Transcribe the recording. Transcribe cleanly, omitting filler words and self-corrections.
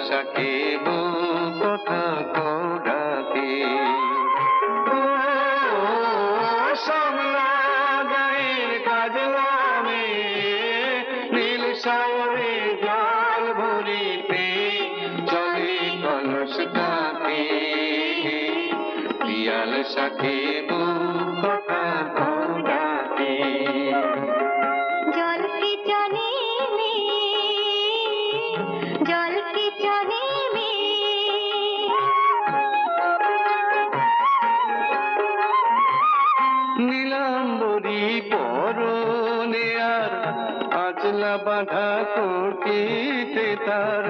সাকিব কথা কৌড়াতে নীল সাগরে জল ভরিতে চলে কলসটাতে পিয়াল সাকিব কথা কৌড়াতে জল কি জানে মে জল কি জানে মে নীলাম্বরী পরনে আর আঁচলা বাঁধা কোটিতে তার